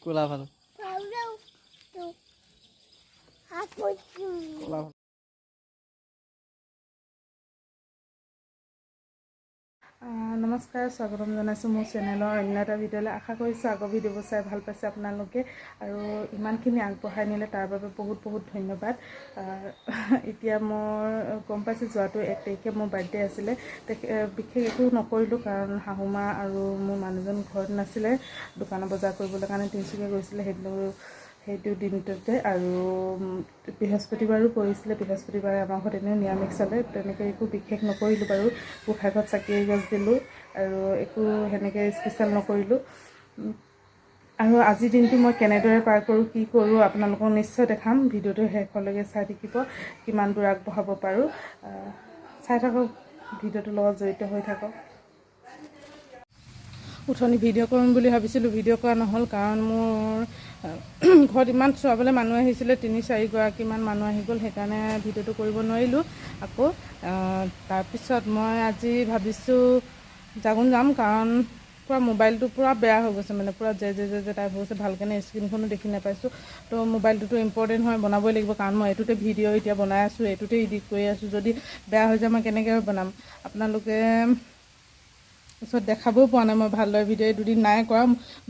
কোলা ভাল কোলা নমস্কাৰ, স্বাগতম জনাইছোঁ মোৰ চেনেলৰ অন্য এটা ভিডিঅ'লৈ। আশা কৰিছোঁ আগৰ ভিডিঅ'বোৰ চাই ভাল পাইছে আপোনালোকে আৰু ইমানখিনি আগবঢ়াই নিলে তাৰ বাবে বহুত বহুত ধন্যবাদ। এতিয়া মই গম পাইছোঁ যোৱাটো 1 তাৰিখে মোৰ বাৰ্থডে আছিলে। বিশেষ একো নকৰিলোঁ কাৰণ শাহুমা আৰু মোৰ মানুহজন ঘৰত নাছিলে, দোকানৰ বজাৰ কৰিবলৈ কাৰণে তিনিচুকীয়া গৈছিলে সেইটো দিনটোতে। আৰু বৃহস্পতিবাৰো পৰিছিলে, বৃহস্পতিবাৰে আমাৰ ঘৰত এনেও নিৰামিষ চলে, তেনেকৈ একো বিশেষ নকৰিলোঁ বাৰু। গোঁসাই ঘৰত চাকি এগছ দিলোঁ আৰু একো সেনেকৈ স্পেচিয়েল নকৰিলোঁ। আৰু আজিৰ দিনটো মই কেনেদৰে পাৰ কৰোঁ, কি কৰোঁ আপোনালোকক নিশ্চয় দেখাম। ভিডিঅ'টো শেষলৈকে চাই থাকিব, কিমান দূৰ আগবঢ়াব পাৰোঁ। চাই থাকক, ভিডিঅ'টোৰ লগত জড়িত হৈ থাকক। উঠনি ভিডিঅ' কৰিম বুলি ভাবিছিলোঁ, ভিডিঅ' কৰা নহ'ল কাৰণ মোৰ ঘৰত ইমান চোৱাবলৈ মানুহ আহিছিলে, 3-4 গৰাকীমান মানুহ আহি গ'ল, সেইকাৰণে ভিডিঅ'টো কৰিব নোৱাৰিলোঁ আকৌ। তাৰপিছত মই আজি ভাবিছোঁ জাগোন যাম কাৰণ পূৰা মোবাইলটো পূৰা বেয়া হৈ গৈছে, মানে পূৰা যে টাইপ হৈছে, ভালকৈ স্ক্ৰীণখনো দেখি নাপাইছোঁ। তো মোবাইলটোতো ইম্পৰ্টেণ্ট হয়, বনাবই লাগিব কাৰণ মই এইটোতে ভিডিঅ' এতিয়া বনাই আছোঁ, এইটোতে এডিট কৰি আছোঁ। যদি বেয়া হৈ যায় মই কেনেকৈ বনাম, আপোনালোকে ওচৰত দেখাবও পোৱা নাই মই ভালদৰে ভিডিঅ'। দুদিন নাই কৰা,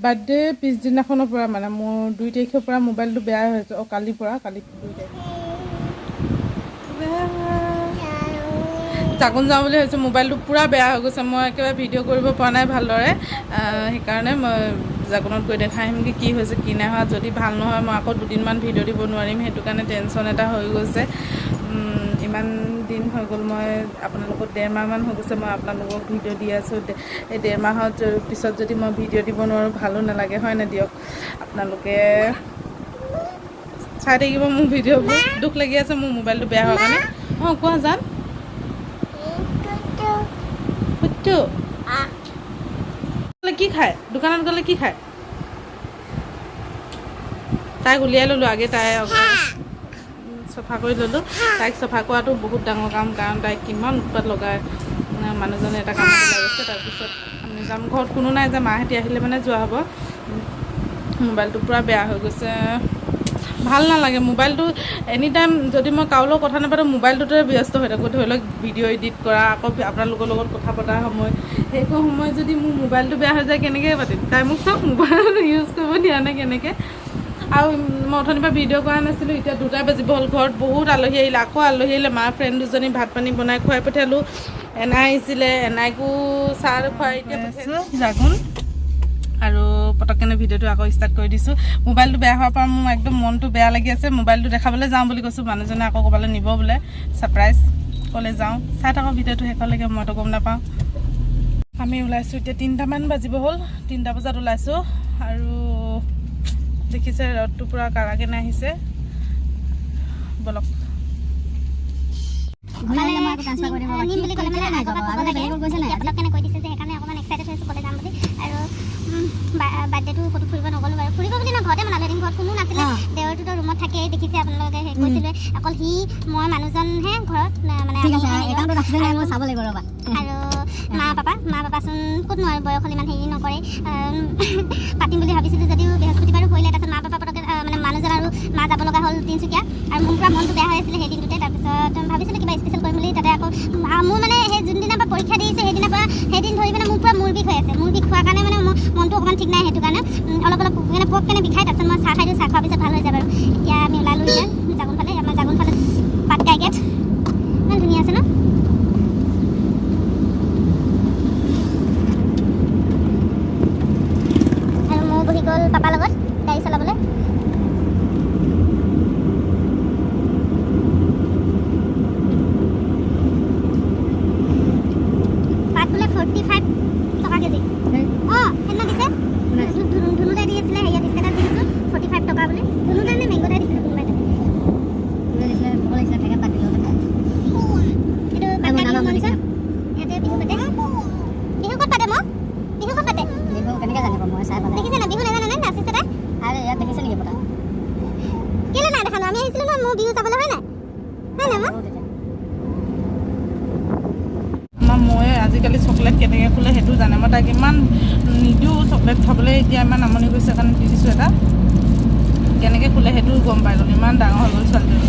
বাৰ্থডে পিছদিনাখনৰ পৰা মানে মোৰ 2 তাৰিখৰ পৰা মোবাইলটো বেয়া হৈছে। কালি 2 তাৰিখ জাগোন যাওঁ বুলি ভাবিছোঁ, মোবাইলটো পূৰা বেয়া হৈ গৈছে। মই একেবাৰে ভিডিঅ' কৰিব পৰা নাই ভালদৰে, সেইকাৰণে মই জাগোনত গৈ দেখাই আহিমগৈ কি হৈছে কি নাই হোৱা। যদি ভাল নহয় মই আকৌ 2 দিনমান ভিডিঅ' দিব নোৱাৰিম, সেইটো কাৰণে টেনশ্যন এটা হৈ গৈছে। ইমান দিন হৈ গ'ল, মই আপোনালোকক 1.5 মাহমান হৈ গৈছে মই আপোনালোকক ভিডিঅ' দি আছোঁ। এই 1.5 মাহৰ পিছত যদি মই ভিডিঅ' দিব নোৱাৰোঁ ভালো নালাগে, হয় নাই দিয়ক। আপোনালোকে চাই থাকিব মোৰ ভিডিঅ'বোৰ। দুখ লাগি আছে মোৰ মোবাইলটো বেয়া হোৱাৰ কাৰণে। অঁ কোৱা জান কি খায়, দোকানত গ'লে কি খায়? তাইক উলিয়াই ল'লোঁ, আগে তাই চফা কৰি ল'লোঁ। তাইক চফা কৰাটো বহুত ডাঙৰ কাম কাৰণ তাইক কিমান উৎপাত লগায়। মানুহজনে এটা কামত ওলাই গৈছে, তাৰপিছত আমি যাম। ঘৰত কোনো নাই যে, মাহঁতি আহিলে মানে যোৱা হ'ব। মোবাইলটো পূৰা বেয়া হৈ গৈছে, ভাল নালাগে। মোবাইলটো এনি টাইম যদি মই কাৰো লগত কথা নাপাতো মোবাইলটোতে ব্যস্ত হৈ থাকোঁ। ধৰি লওক ভিডিঅ' এডিট কৰা, আকৌ আপোনালোকৰ লগত কথা পতাৰ সময়, সেইটো সময়ত যদি মোৰ মোবাইলটো বেয়া হৈ যায় কেনেকৈ পাতিম। তাই মোক চব মোবাইল ইউজ কৰিব দিয়া নাই কেনেকৈ। আৰু মই অথনিৰ পৰা ভিডিঅ' কৰা নাছিলোঁ, এতিয়া 2টা বাজিব হ'ল। ঘৰত বহুত আলহী আহিলে, আকৌ আলহী আহিলে। মাৰ ফ্ৰেণ্ড দুজনী ভাত পানী বনাই খুৱাই পঠিয়ালোঁ। এনাই আহিছিলে, এনাইকো চাহ খুৱাই এতিয়া পঠিয়াইছোঁ জাগোন। আৰু পটককেনে ভিডিঅ'টো আকৌ ষ্টাৰ্ট কৰি দিছোঁ। মোবাইলটো বেয়া হোৱাৰ পৰা মোৰ একদম মনটো বেয়া লাগি আছে। মোবাইলটো দেখাবলৈ যাওঁ বুলি কৈছোঁ, মানুহজনে আকৌ ক'ৰবালৈ নিব বোলে, ছাৰপ্ৰাইজ। ক'লে যাওঁ, চাই থাকক ভিডিঅ'টো শেষলৈকে, মইতো গম নাপাওঁ। আমি ওলাইছোঁ এতিয়া 3টামান বাজিব হ'ল, 3টা বজাত ওলাইছোঁ। আৰু দেখিছে ৰ'দটো পূৰা কাৰাকেনে আহিছে। বলক বাৰ্থডেটো ক'তো ফুৰিব নগ'লোঁ বাৰু। ফুৰিব বুলি নহয়, ঘৰতে বনালোঁ। এদিন ঘৰত কোনো নাছিলে, দেওৰটোতো ৰুমত থাকেই, দেখিছে আপোনালোকে কৈছিলে। অকল সি মই মানুহজনহে ঘৰত, মানে আৰু মা পাপাচোন ক'ত নোৱাৰে, বয়স হ'ল, ইমান হেৰি নকৰে। পাতিম বুলি ভাবিছিলোঁ যদিও বৃহস্পতিবাৰো পৰিলে। তাৰপিছত মা পাপা পটককৈ মানে মানুহজন আৰু মা যাব লগা হ'ল তিনিচুকীয়া। আৰু মোৰ পৰা মনটো বেয়া হৈ আছিলে সেই দিনটোতে। তাৰপিছত ভাবিছিলোঁ কিবা স্পেচিয়েল কৰিম বুলি। তাতে আকৌ মোৰ মানে সেই যোনদিনা পৰা পৰীক্ষা দিছে সেইদিনাৰ পৰা সেইদিন ধৰি মানে মোৰ পৰা মূৰ বিষ হৈ আছে। মূৰ বিষ খোৱাৰ কাৰণে মানে মোৰ মনটো অকণমান ঠিক নাই, সেইটো কাৰণে অলপ মানে পককেনে বিষায়। তাৰপিছত মই চাহ খাই দিওঁ, চাহ খোৱাৰ পিছত ভাল হৈ যায় বাৰু। এতিয়া আমি ওলালোঁ এতিয়া জাগোন ফালে। আমাৰ জাগোন ফালে পাটকাই গেট ইমান ধুনীয়া আছে ন। আৰু মোৰ বহি গ'ল পাপাৰ লগত গাড়ী চলাবলৈ। পাত বোলে 45 টকা কেজি। অঁ সেইদিনা দিছে, ধুনুদাই দি আছিলে, হেৰিয়াত ষ্টেটাছ দিছোঁ 45 টকা বুলি। ধুনুদাই নে মেংগদাই দিছিলে কোনোবাই এইটো ইয়াতে বিহু পাতে। বিহু ক'ত পাতে? বিহু ক'ত পাতে? বিহু কেনেকৈ জানিব, মই চাই পালে দেখিছে না। বিহু নাজানে নে নাচিছে তাই? আৰে ইয়াত দেখিছে নেকি পতা? কেলৈ নাই দেখা? আমি আহিছিলোঁ নহয় মোৰ বিহু চাবলৈ, হয় নাই? হয় নাই মই মই আজিকালি চকলেট কেনেকৈ খোলে সেইটো জানে মই তাইক ইমান নিদিওঁ চকলেট খাবলৈ এতিয়া ইমান আমনি কৰিছে কাৰণে দি দিছোঁ এটা কেনেকৈ খোলে সেইটোও গম পাই গ'ল ইমান ডাঙৰ হৈ গ'ল ছোৱালীজনী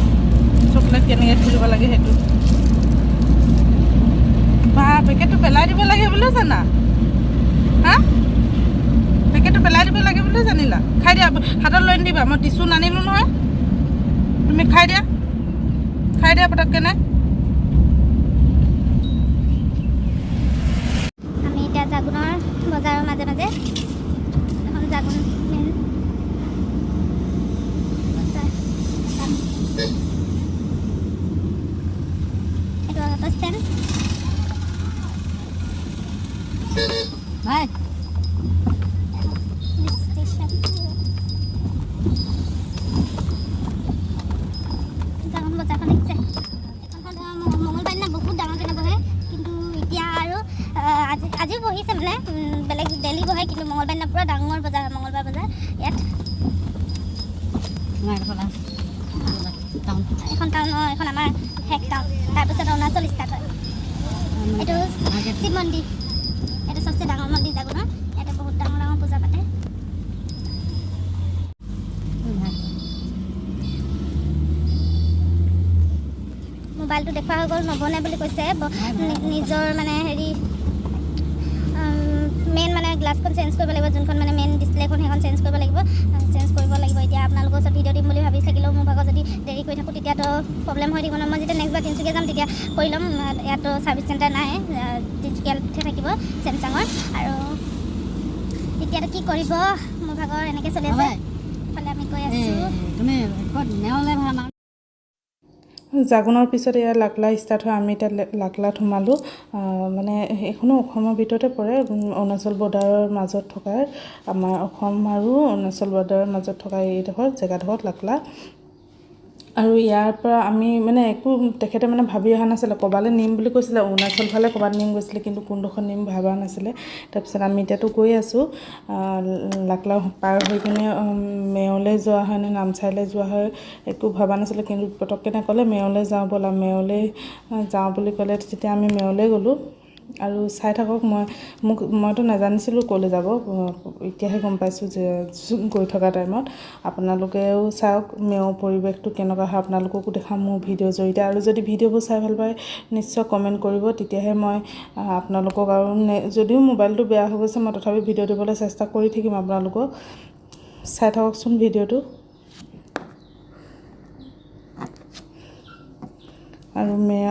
চকলেট কেনেকৈ খুলিব লাগে সেইটো বা পেকেটটো পেলাই দিব লাগে বুলিও জানা হা পেকেটটো পেলাই দিব লাগে বুলিও জানিলা খাই দিয়া হাতত লৈ নিদিবা মই টিচু নানিলোঁ নহয় তুমি খাই দিয়া পটককৈ নাই আমি এতিয়া জাগুনৰ বজাৰৰ মাজে মাজে এখন জাগুন মেইন বজাৰ এইটো auto stand Hai. Station Jagun বজাৰখন দেখিছে এইখন মঙলবাৰ দিনা বহুত ডাঙৰকৈ নবহে কিন্তু এতিয়া আৰু আজিও বহিছে মানে বেলেগ ডেইলি বহে কিন্তু মঙলবাৰ দিনা পূৰা ডাঙৰ বজাৰ হয় মঙলবাৰ বজাৰ ইয়াত Ngai kepala. Tahun. এখন টাউন এখন আমাৰ শেষ টাউন তাৰপিছত অৰুণাচল ষ্টাৰ্ট হয় এইটো শিৱ মন্দিৰ এইটো চবচে ডাঙৰ মন্দিৰ জাগুনৰ ইয়াতে বহুত ডাঙৰ ডাঙৰ পূজা পাতে মোবাইলটো দেখুওৱা হৈ গ'ল নবনে বুলি কৈছে নিজৰ মানে হেৰি মেইন মানে গ্লাছখন চেঞ্জ কৰিব লাগিব যোনখন মানে মেইন ডিছপ্লেখন সেইখন চেঞ্জ কৰিব লাগিব এতিয়া আপোনালোকৰ ওচৰত ভিডিঅ' দিম বুলি ভাবি থাকিলেও মোৰ ভাগত যদি দেৰি কৰি থাকোঁ তেতিয়াতো প্ৰব্লেম হৈ থাকিব ন মই যেতিয়া নেক্সট বাৰ তিনিচুকীয়া যাম তেতিয়া কৰি ল'ম ইয়াতো ছাৰ্ভিচ চেণ্টাৰ নাই তিনিচুকীয়াতহে থাকিব চেমচাঙৰ আৰু এতিয়াতো কি কৰিব মোৰ ভাগৰ এনেকৈ চলি আছে ইফালে আমি গৈ আছোঁ Kene kok neole bhana. জাগুনৰ পিছত এয়া লাকলা ষ্টাৰ্ট হয় আমি এতিয়া লাকলাত সোমালোঁ মানে এইখনো অসমৰ ভিতৰতে পৰে অৰুণাচল বৰ্ডাৰৰ মাজত থকা আমাৰ অসম আৰু অৰুণাচল বৰ্ডাৰৰ মাজত থকা এইডোখৰ জেগাডোখৰত লাকলা আৰু ইয়াৰ পৰা আমি মানে একো তেখেতে মানে ভাবি অহা নাছিলে ক'বালৈ নিম বুলি কৈছিলে অৰুণাচল ফালে ক'বাত নিম গৈছিলে কিন্তু কোনডোখৰ নিম ভবা নাছিলে তাৰপিছত আমি এতিয়াতো গৈ আছোঁ লাকলা পাৰ হৈ কিনে মেয়লৈ যোৱা হয় নে নামচাইলৈ যোৱা হয় একো ভবা নাছিলে কিন্তু পটককৈ ক'লে মেয়লৈ যাওঁ ব'লা মেয়লৈ যাওঁ বুলি ক'লে তেতিয়া আমি মেয়লৈ গ'লোঁ আৰু চাই থাকক মইতো নাজানিছিলোঁ ক'লৈ যাব এতিয়াহে গম পাইছোঁ যে গৈ থকা টাইমত আপোনালোকেও চাওক মেয়ৰ পৰিৱেশটো কেনেকুৱা হয় আপোনালোককো দেখাম মোৰ ভিডিঅ'ৰ জৰিয়তে আৰু যদি ভিডিঅ'বোৰ চাই ভাল পায় নিশ্চয় কমেণ্ট কৰিব তেতিয়াহে মই আপোনালোকক আৰু যদিও মোবাইলটো বেয়া হৈ গৈছে মই তথাপি ভিডিঅ' দিবলৈ চেষ্টা কৰি থাকিম আপোনালোকক চাই থাককচোন ভিডিঅ'টো আৰু মেয়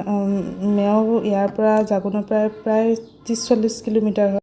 ইয়াৰ পৰা জাগুনৰ প্ৰায় 30-40 কিলোমিটাৰ হয়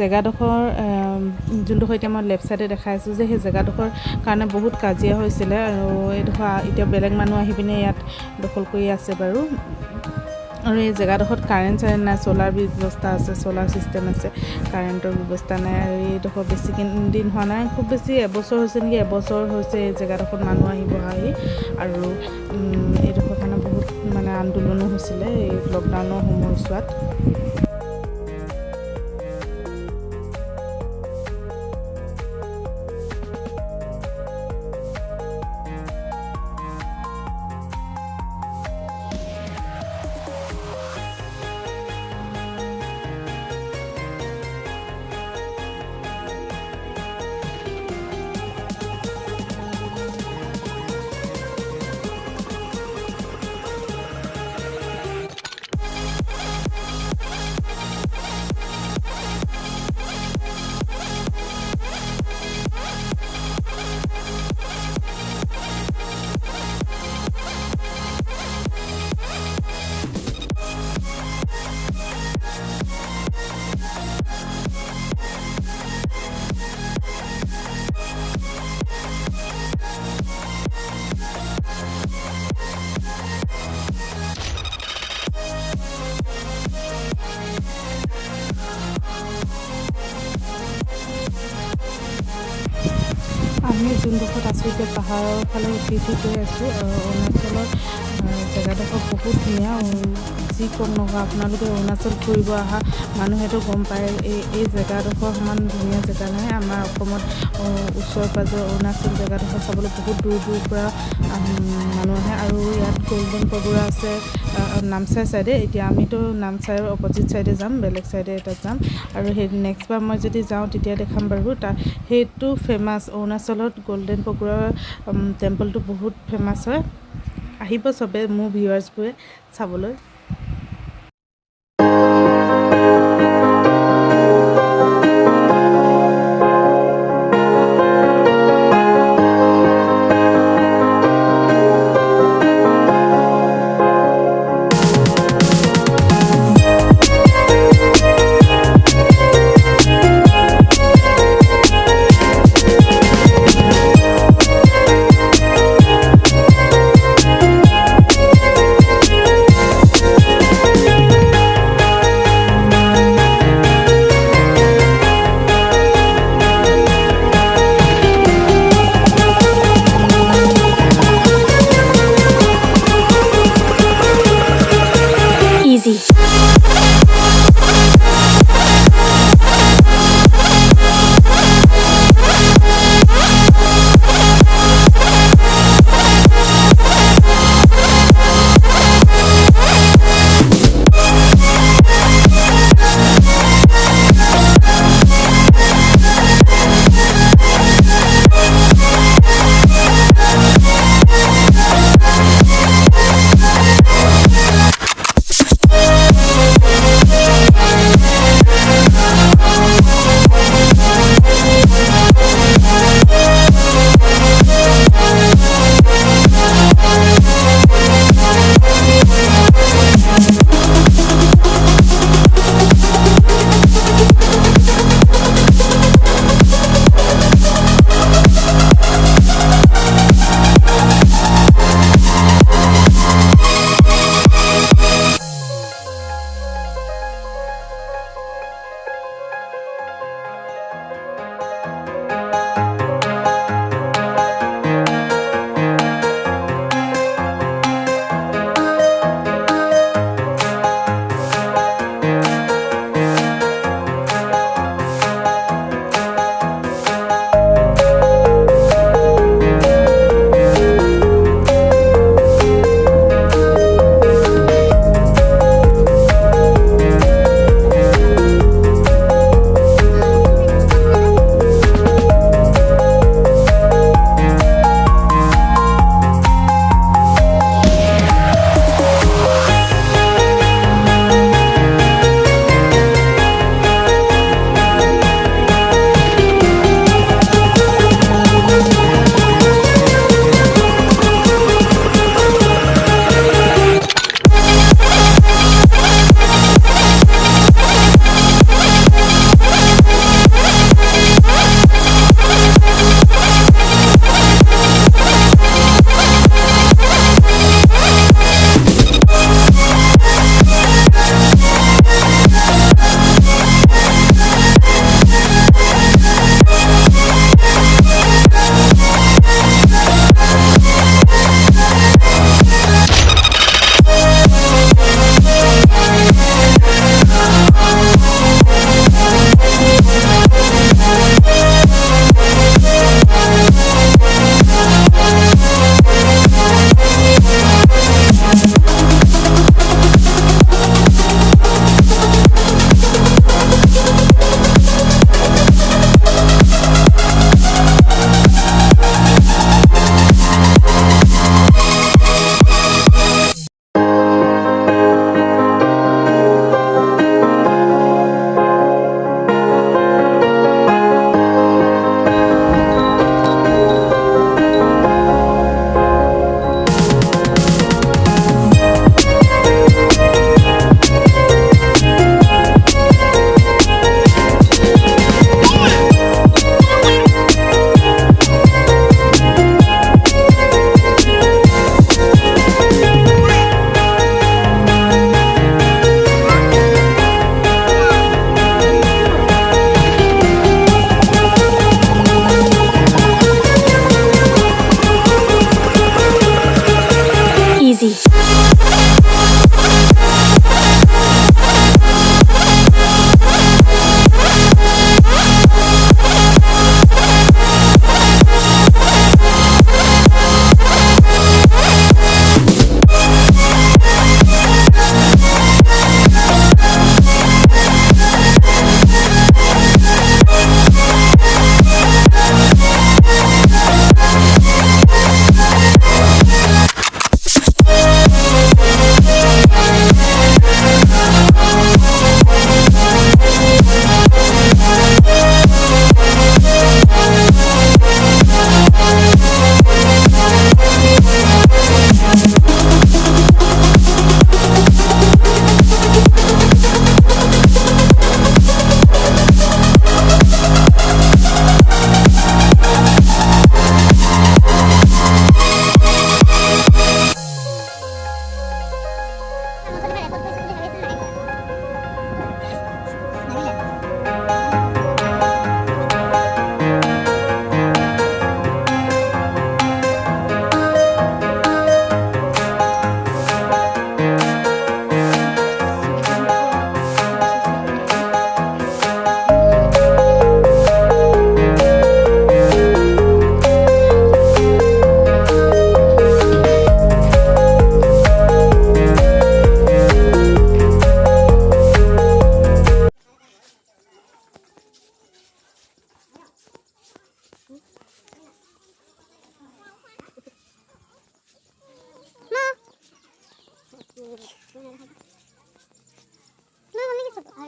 জেগাডোখৰ যোনডোখৰ এতিয়া মই লেফ্ট চাইডে দেখাই আছোঁ যে সেই জেগাডোখৰ কাৰণে বহুত কাজিয়া হৈছিলে আৰু এইডোখৰ এতিয়া বেলেগ মানুহ আহি পিনে ইয়াত দখল কৰি আছে বাৰু আৰু এই জেগাডোখৰত কাৰেণ্ট নাই, চ'লাৰ ব্যৱস্থা আছে, চ'লাৰ ছিষ্টেম আছে, কাৰেণ্টৰ ব্যৱস্থা নাই। আৰু এইডোখৰ বেছি দিন হোৱা নাই, খুব বেছি এবছৰ হৈছে নেকি, এবছৰ হৈছে এই জেগাডোখৰত মানুহ আহি। আৰু এইডোখৰ মানে বহুত মানে আন্দোলনো হৈছিলে এই লকডাউনৰ সময়ছোৱাত। আমি যোনডোখৰত আছোঁ এতিয়া পাহাৰৰ ফালে উঠি গৈ আছোঁ। অৰুণাচলৰ জেগাডোখৰ বহুত ধুনীয়া। যি কম নকওঁ, আপোনালোকে অৰুণাচল ফুৰিব অহা মানুহেতো গম পায় এই জেগাডোখৰ সমান ধুনীয়া জেগা নাই। আমাৰ অসমত ওচৰে পাঁজৰে অৰুণাচল জেগাডোখৰ চাবলৈ বহুত দূৰ পৰা মানুহ আহে। আৰু ইয়াত গল্ডেন পেগুডা আছে নামচাই ছাইডে। এতিয়া আমিতো নামচাইৰ অপজিট ছাইডে যাম, বেলেগ ছাইডে এটাত যাম। আৰু সেই নেক্সট বাৰ মই যদি যাওঁ তেতিয়া দেখাম বাৰু। সেইটো ফেমাছ অৰুণাচলত গল্ডেন পেগুডা টেম্পলটো বহুত ফেমাছ হয়। আহিব চবে মোৰ ভিউৱাৰ্ছবোৰে চাবলৈ।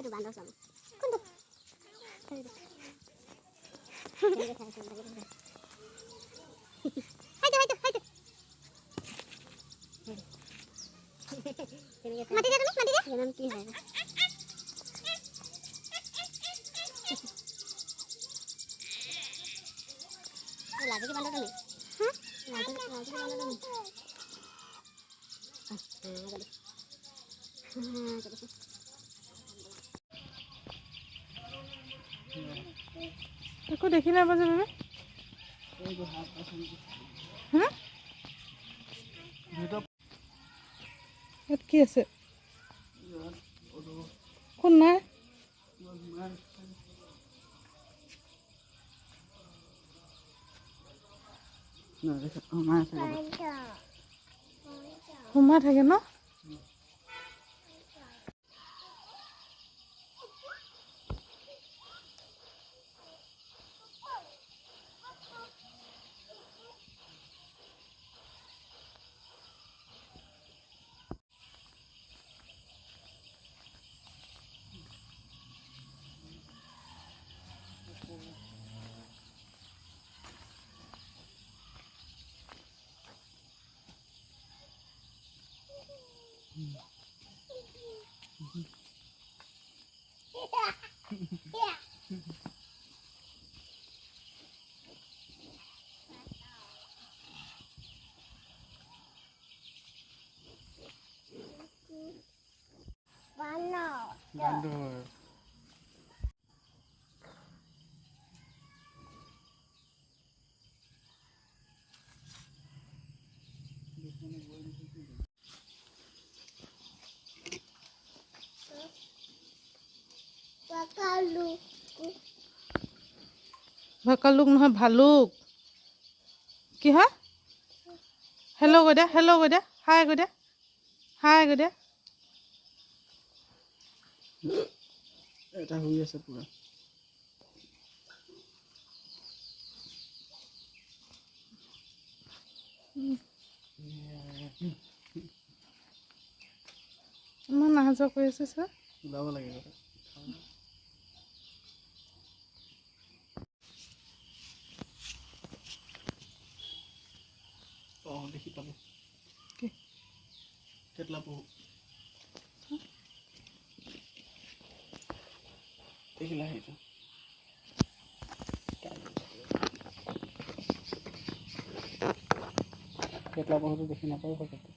সেইটো বান্দৰ চাব কোনটো মাটি দে তুমি মাটি দে নাম কি হয় লাজে কি বান্দৰ তুমি হ্যাঁ লাজে বান্দৰ তুমি একো দেখি নাপা যে তুমি ইয়াত কি আছে কোন নাই সোমাই থাকে ন বান্দৰ ভাকালুক নহয় ভালুক কি হয় হেল্ল' কৈ দে হেল্ল' কৈ দে হাই কৈ দে হাই কৈ দে এটা শুই আছে পুৰা ইমান অহা যোৱা কৰি আছে ছাৰ ওলাব লাগে দেখি পালো কি কেটলা পহু দেখিলা সেইটো কেটলা পহুটো দেখি নাপায় ফটোতে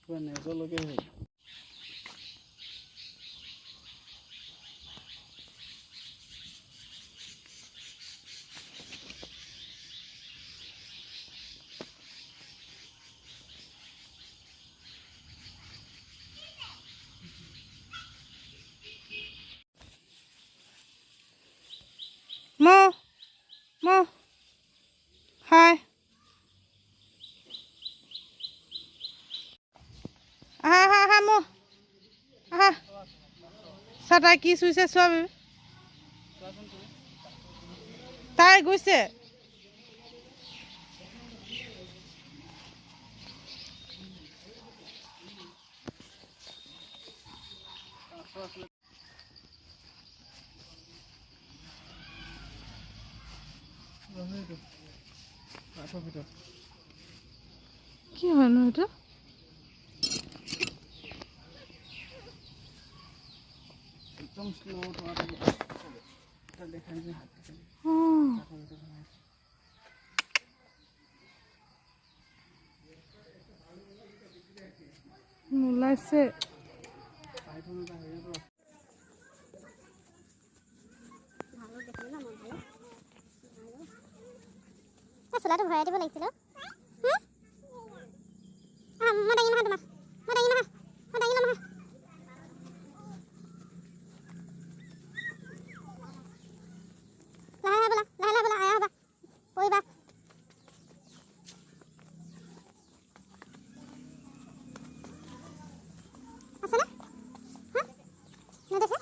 পুৰা নেজলৈকে হৈ মো মো হাই আহা আহা আহা মো আহা চা তাই কি চুইছে চোৱা বেবি তাই গৈছে কি হয়নো এইটো একদম স্লো দেখাই যে ওলাইছে চোলাটো ভৰাই দিব লাগিছিল মই দাঙি নহয় তোমাক মই দাঙি নহয় লাহে বলা আয়া হবা পৰিবা আছে না নেদেখে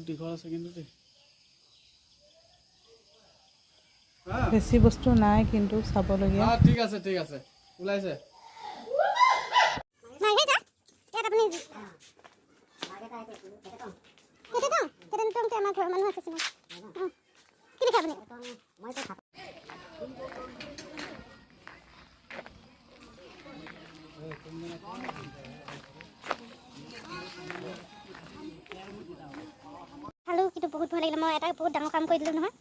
দীঘল আছে কিন্তু দেই বেছি বস্তু নাই কিন্তু চাবলগীয়া। ঠিক আছে ওলাইছে নাই হেটা ইয়াত আপুনি কেতে আমাৰ ঘৰৰ মানুহ আছে চিনা কি লিখা আপুনি মই তো খালো কিন্তু বহুত ভয় লাগিলে। মই এটা বহুত ডাঙৰ কাম কৰি দিলোঁ নহয়।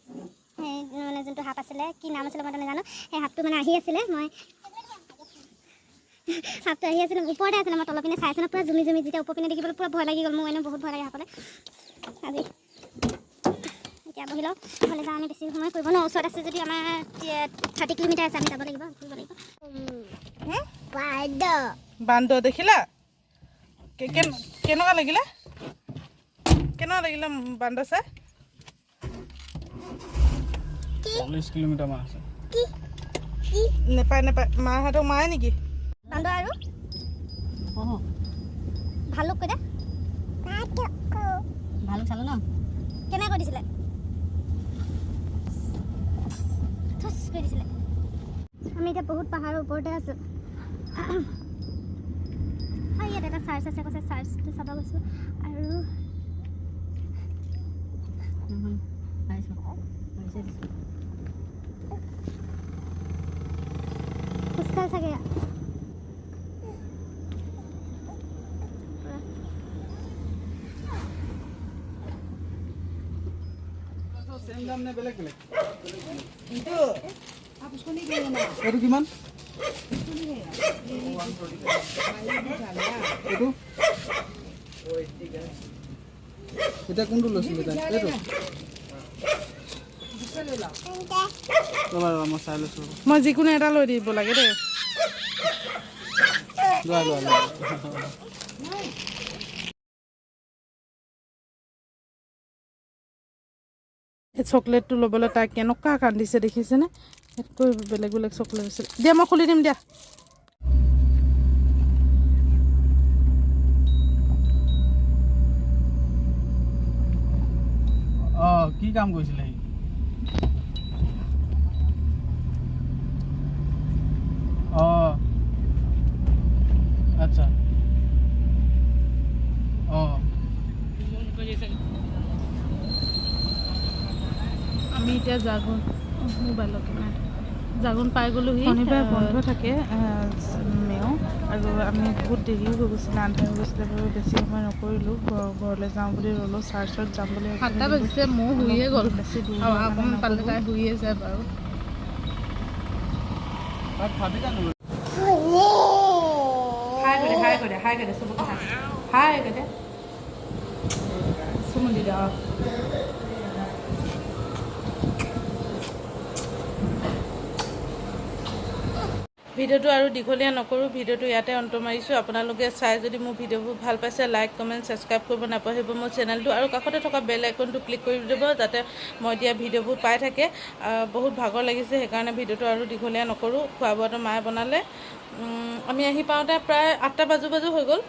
মানে যোনটো সাপ আছিলে কি নাম আছিলে মই নাজানো। সেই সাপটো মানে আহি আছিলে, মই সাপটো আহি আছিলে ওপৰতে আছিলে, মই তলৰ পিনে চাই আছিলোঁ পূৰা জুমি যেতিয়া ওপৰ পিনে দেখিবলৈ পূৰা ভয় লাগি গ'ল। মোৰ এনেও বহুত ভয় লাগে সাপলে। আজি এতিয়া বহি লওঁ, ঘৰলৈ যাওঁ। আমি বেছি সময় কৰিব নোৱাৰোঁ, ওচৰত আছে যদি আমাৰ 30 কিলোমিটাৰ আছে, আমি যাব লাগিব ফুৰিব লাগিব। বান্দৰ দেখিলা? কেনেকুৱা লাগিলে বান্দৰ চাই? 40 কিলোমিটাৰ মান আছে। নেপায় মাহঁতক মাৰে নেকি? বান্দৰ আৰু ভালুক কৈ দে। ভালুক চালো ন কেনেকৈ কৈ দিছিলে? থুচ কৈ দিছিলে। আমি এতিয়া বহুত পাহাৰৰ ওপৰতে আছোঁ। ইয়াত এটা চাৰ্চ আছে, কৈছে চাৰ্চটো চাব গৈছোঁ। আৰু খোজকাঢ়ি চাগে সেম দাম নে বেলেগ এইটো কিমান? এইটো এতিয়া কোনটো লৈছিলে তাই? এইটো ৰ'বা মই চাই লৈছোঁ। মই যিকোনো এটা লৈ দিব লাগে দেই। লোৱা এই চকলেটটো ল'বলৈ তাই কেনেকুৱা কান্দিছে দেখিছেনে? ইয়াতকৈ বেলেগ চকলেট আছে। দিয়া মই খুলি দিম দিয়া। কি কাম কৰিছিলে সি? আচ্ছা আমি এতিয়া জাগোন মোবাইলত জাগোন পাই গ'লোহি। শনিবাৰে বন্ধ থাকে মেও, আৰু আমি বহুত দেৰিও হৈ গৈছিলে, আন্ধাৰ হৈ গৈছিলে বাৰু বেছি সময় নকৰিলোঁ। ঘৰলৈ যাওঁ বুলি ৰ'লোঁ, চাৰ্চত যাম বুলি 7টা বাজিছে। মোৰ শুইয়ে গ'ল, বেছি দূৰ অকণমান পালে তাই শুইয়ে যায় বাৰু। হাই কৰি দে চবকে হাই কৰি দে চুমন্দি দে। ভিডিঅ'টো আৰু দীঘলীয়া নকৰোঁ, ভিডিঅ'টো ইয়াতে অন্ত মাৰিছোঁ। আপোনালোকে চাই যদি মোৰ ভিডিঅ'বোৰ ভাল পাইছে, লাইক কমেণ্ট ছাবস্ক্ৰাইব কৰিব নাপাহৰিব মোৰ চেনেলটো, আৰু কাষতে থকা বেল আইকনটো ক্লিক কৰি দিব যাতে মই দিয়া ভিডিঅ'বোৰ পাই থাকে। বহুত ভাগৰ লাগিছে, সেইকাৰণে ভিডিঅ'টো আৰু দীঘলীয়া নকৰোঁ। খোৱা বোৱাটো মায়ে বনালে, আমি আহি পাওঁতে প্ৰায় 8টা বাজু হৈ গ'ল।